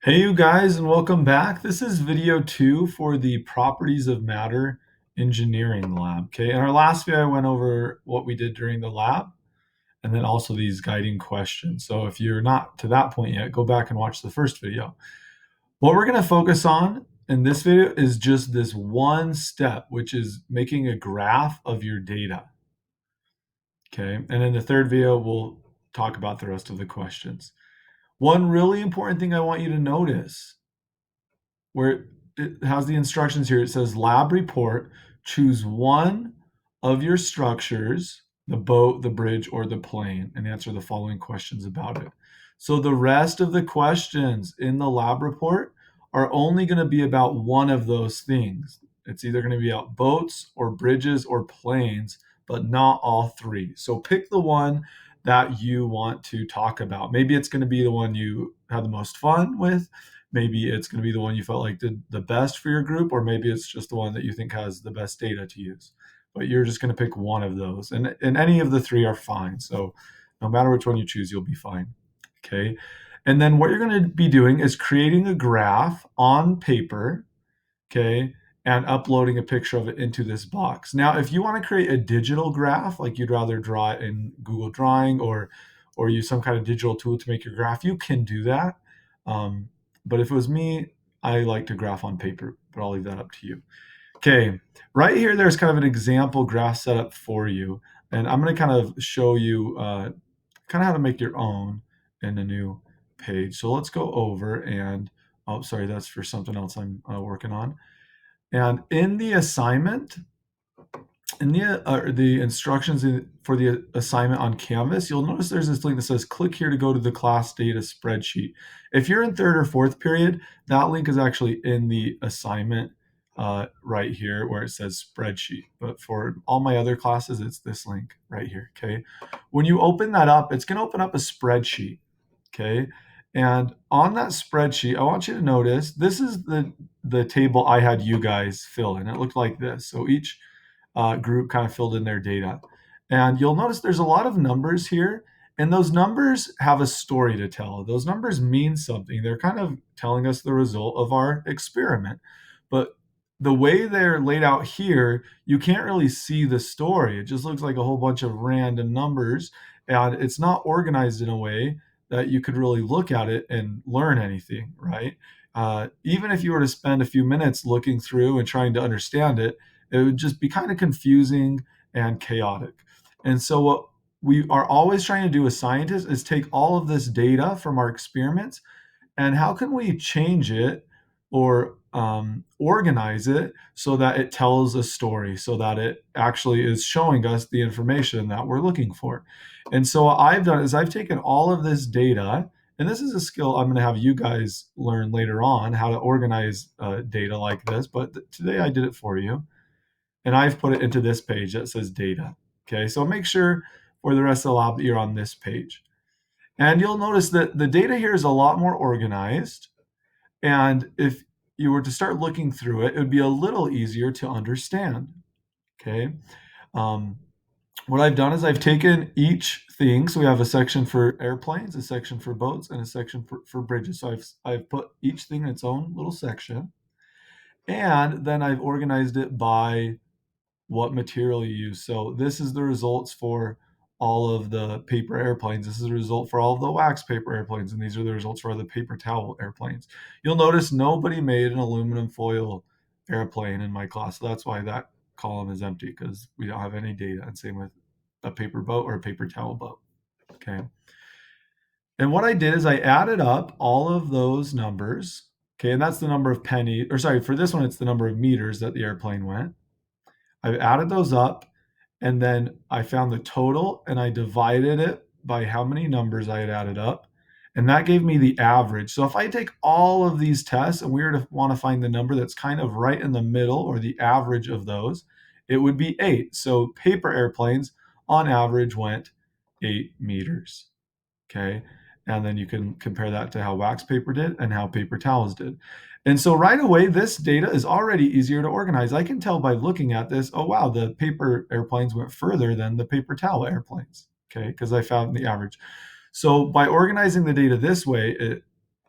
Hey you guys, and welcome back. This is video 2 for the Properties of Matter Engineering Lab. Okay, in our last video I went over what we did during the lab and then also these guiding questions. So if you're not to that point yet, go back and watch the first video. What we're going to focus on in this video is just this one step, which is making a graph of your data. Okay, and in the third video we'll talk about the rest of the questions. One really important thing I want you to notice where it has the instructions here. It says lab report, choose one of your structures, the boat, the bridge, or the plane, and answer the following questions about it. So the rest of the questions in the lab report are only going to be about one of those things. It's either going to be about boats or bridges or planes, but not all three. So pick the one that you want to talk about. Maybe it's going to be the one you had the most fun with. Maybe it's going to be the one you felt like did the best for your group, or maybe it's just the one that you think has the best data to use. But you're just going to pick one of those, and any of the three are fine. So no matter which one you choose, you'll be fine. Okay. And then what you're going to be doing is creating a graph on paper, okay, and uploading a picture of it into this box. Now, if you want to create a digital graph, like you'd rather draw it in Google Drawing or use some kind of digital tool to make your graph, you can do that. But if it was me, I like to graph on paper, but I'll leave that up to you. Okay, right here, there's kind of an example graph setup for you. And I'm going to kind of show you kind of how to make your own in a new page. So let's go over and, oh, sorry, that's for something else I'm working on. And in the assignment, in the instructions for the assignment on Canvas, you'll notice there's this link that says click here to go to the class data spreadsheet. If you're in third or fourth period, that link is actually in the assignment right here where it says spreadsheet. But for all my other classes, it's this link right here. Okay. When you open that up, it's going to open up a spreadsheet. Okay. And on that spreadsheet, I want you to notice this is the table I had you guys fill in. It looked like this. So each group kind of filled in their data. And you'll notice there's a lot of numbers here, and those numbers have a story to tell. Those numbers mean something. They're kind of telling us the result of our experiment. But the way they're laid out here, you can't really see the story. It just looks like a whole bunch of random numbers, and it's not organized in a way that you could really look at it and learn anything, right? Even if you were to spend a few minutes looking through and trying to understand it, it would just be kind of confusing and chaotic. And so, what we are always trying to do as scientists is take all of this data from our experiments and how can we change it or organize it so that it tells a story, so that it actually is showing us the information that we're looking for. And so, what I've done is I've taken all of this data, and this is a skill I'm going to have you guys learn later on how to organize data like this, but today I did it for you, and I've put it into this page that says data. Okay, so make sure for the rest of the lab that you're on this page. And you'll notice that the data here is a lot more organized. And if you were to start looking through it, it would be a little easier to understand. Okay. Um, what I've done is I've taken each thing. So we have a section for airplanes, a section for boats, and a section for bridges. So I've put each thing in its own little section. And then I've organized it by what material you use. So this is the results for all of the paper airplanes. This is the result for all of the wax paper airplanes, and these are the results for the paper towel airplanes. You'll notice nobody made an aluminum foil airplane in my class. So that's why that column is empty, because we don't have any data. And same with a paper boat or a paper towel boat. Okay. And what I did is I added up all of those numbers. Okay, and that's the number of penny, or sorry, for this one, it's the number of meters that the airplane went. I've added those up, and then I found the total and I divided it by how many numbers I had added up. And that gave me the average. So if I take all of these tests and we were to want to find the number that's kind of right in the middle or the average of those, it would be 8. So paper airplanes on average went 8 meters. Okay. And then you can compare that to how wax paper did and how paper towels did. And so right away, this data is already easier to organize. I can tell by looking at this, oh, wow, the paper airplanes went further than the paper towel airplanes, okay, because I found the average. So by organizing the data this way,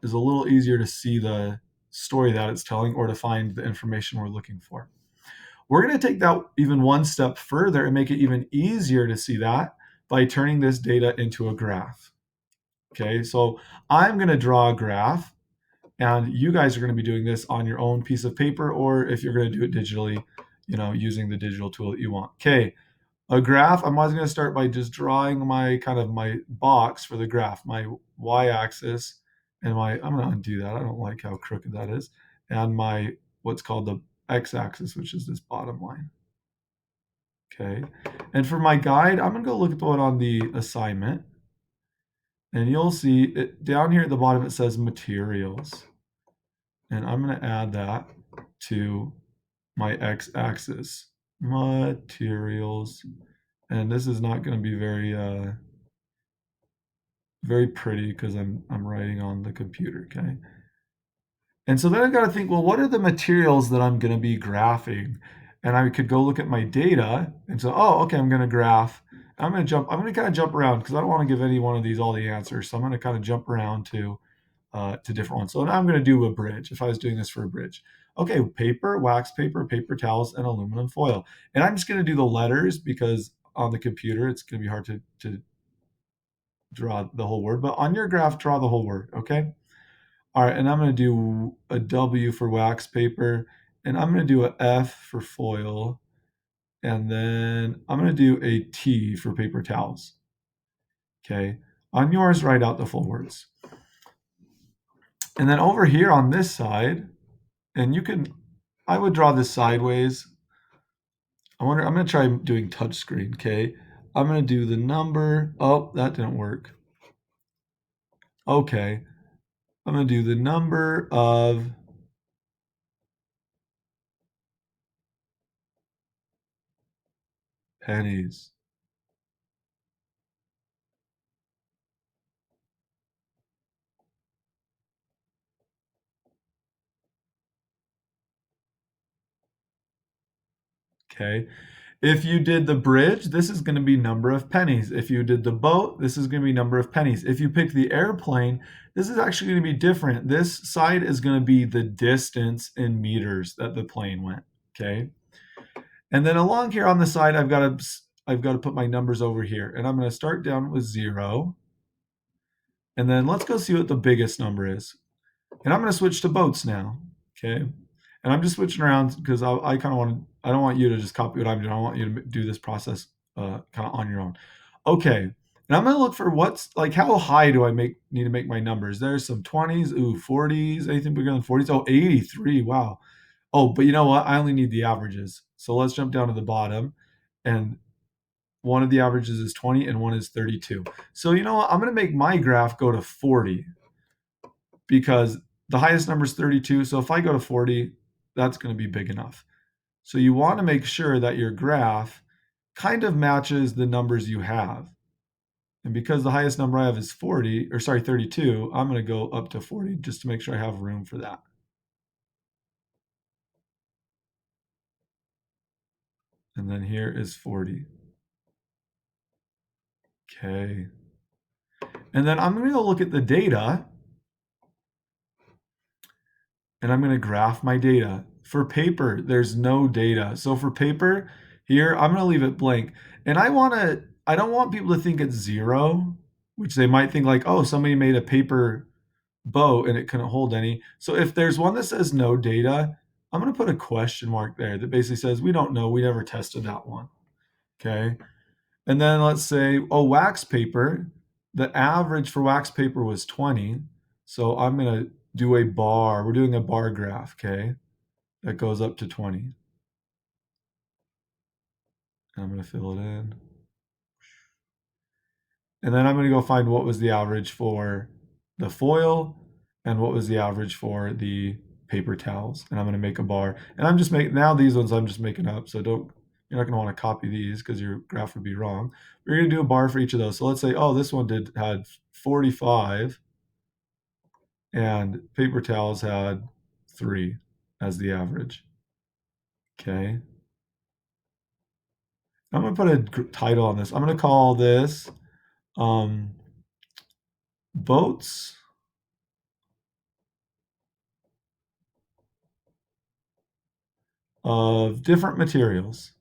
is a little easier to see the story that it's telling or to find the information we're looking for. We're going to take that even one step further and make it even easier to see that by turning this data into a graph. Okay, so I'm going to draw a graph, and you guys are going to be doing this on your own piece of paper, or if you're going to do it digitally, using the digital tool that you want. Okay, a graph, I'm always going to start by just drawing my my box for the graph, my y-axis, and I'm going to undo that. I don't like how crooked that is. And my what's called the x-axis, which is this bottom line. Okay, and for my guide, I'm going to go look at the one on the assignment, and you'll see it down here at the bottom. It says materials, and I'm going to add that to my x-axis, materials. And this is not going to be very pretty because I'm writing on the computer. Okay, and so then I've got to think, well, what are the materials that I'm going to be graphing? And I could go look at my data and say, oh, okay, I'm going to graph. I'm going to kind of jump around because I don't want to give any one of these all the answers. So I'm going to kind of jump around to different ones. So now I'm going to do a bridge. If I was doing this for a bridge, okay, paper, wax paper, paper towels, and aluminum foil. And I'm just going to do the letters because on the computer it's going to be hard to draw the whole word. But on your graph, draw the whole word. Okay. All right, and I'm going to do a W for wax paper, and I'm going to do a F for foil, and then I'm going to do a T for paper towels. Okay, on yours, write out the full words. And then over here on this side, and I would draw this sideways. I'm going to try doing touchscreen, okay? I'm going to do the number. Oh, that didn't work. Okay, I'm going to do the number of pennies. Okay. If you did the bridge, this is going to be number of pennies. If you did the boat, this is going to be number of pennies. If you pick the airplane, this is actually going to be different. This side is going to be the distance in meters that the plane went. Okay. And then along here on the side, I've got to put my numbers over here, and I'm going to start down with 0. And then let's go see what the biggest number is. And I'm going to switch to boats now. Okay. And I'm just switching around because I kind of I don't want you to just copy what I'm doing. I want you to do this process kind of on your own. Okay. And I'm going to look for how high do I need to make my numbers? There's some 20s, 40s, anything bigger than 40s. Oh, 83. Wow. Oh, but you know what? I only need the averages. So let's jump down to the bottom. And one of the averages is 20 and one is 32. So you know what? I'm going to make my graph go to 40 because the highest number is 32. So if I go to 40, that's going to be big enough. So you want to make sure that your graph kind of matches the numbers you have. And because the highest number I have is 32, I'm going to go up to 40 just to make sure I have room for that. And then here is 40. Okay. And then I'm going to go look at the data, and I'm going to graph my data. For paper, there's no data. So for paper, here, I'm going to leave it blank. And I don't want people to think it's 0, which they might think like, oh, somebody made a paper boat and it couldn't hold any. So if there's one that says no data, I'm going to put a question mark there that basically says, we don't know. We never tested that one. Okay. And then let's say, oh, wax paper, the average for wax paper was 20. So I'm going to do a bar. We're doing a bar graph, okay? That goes up to 20. I'm going to fill it in. And then I'm going to go find what was the average for the foil and what was the average for the paper towels. And I'm going to make a bar. And I'm just making, now these ones I'm just making up. So you're not going to want to copy these because your graph would be wrong. We're going to do a bar for each of those. So let's say, oh, this one had 45 and paper towels had 3 as the average. Okay. I'm going to put a title on this. I'm going to call this boats of different materials.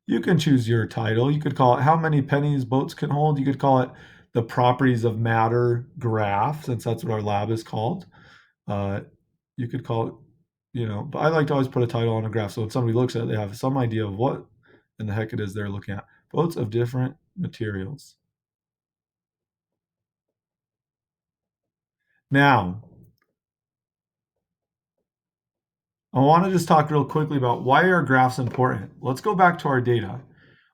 You can choose your title. You could call it how many pennies boats can hold. You could call it the properties of matter graph, since that's what our lab is called. Uh, you could call it, but I like to always put a title on a graph so when somebody looks at it, they have some idea of what in the heck it is they're looking at. Boats of different materials. Now, I want to just talk real quickly about why are graphs important. Let's go back to our data.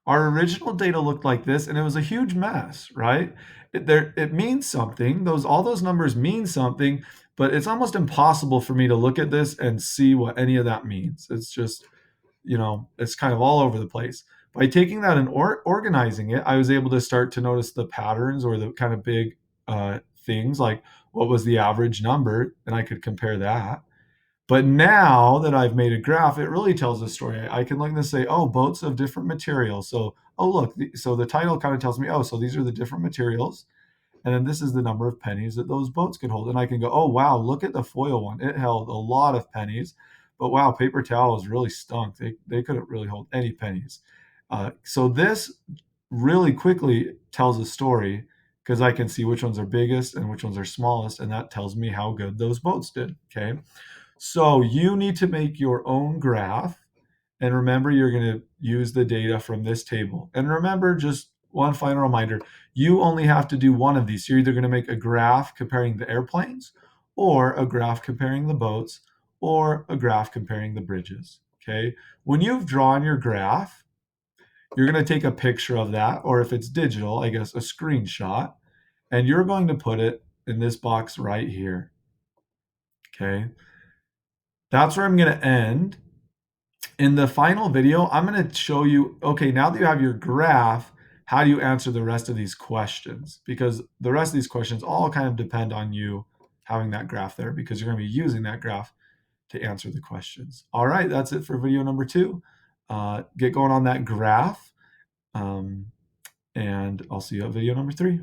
Our original data looked like this, and it was a huge mess, right? It means something. All those numbers mean something, but it's almost impossible for me to look at this and see what any of that means. It's just, it's kind of all over the place. By taking that and organizing it, I was able to start to notice the patterns or the kind of big things like what was the average number, and I could compare that. But now that I've made a graph, it really tells a story. I can look and say, oh, boats of different materials. So, oh, look, so the title kind of tells me, oh, so these are the different materials. And then this is the number of pennies that those boats can hold. And I can go, oh, wow, look at the foil one. It held a lot of pennies. But wow, paper towels really stunk. They couldn't really hold any pennies. So this really quickly tells a story because I can see which ones are biggest and which ones are smallest. And that tells me how good those boats did. Okay. So you need to make your own graph. And remember, you're going to use the data from this table. And remember, just one final reminder, you only have to do one of these. So you're either going to make a graph comparing the airplanes, or a graph comparing the boats, or a graph comparing the bridges. Okay. When you've drawn your graph, you're going to take a picture of that, or if it's digital, I guess a screenshot, and you're going to put it in this box right here. Okay. That's where I'm going to end. In the final video, I'm going to show you, okay, now that you have your graph, how do you answer the rest of these questions? Because the rest of these questions all kind of depend on you having that graph there because you're going to be using that graph to answer the questions. All right, that's it for video number 2. Get going on that graph, and I'll see you at video number 3.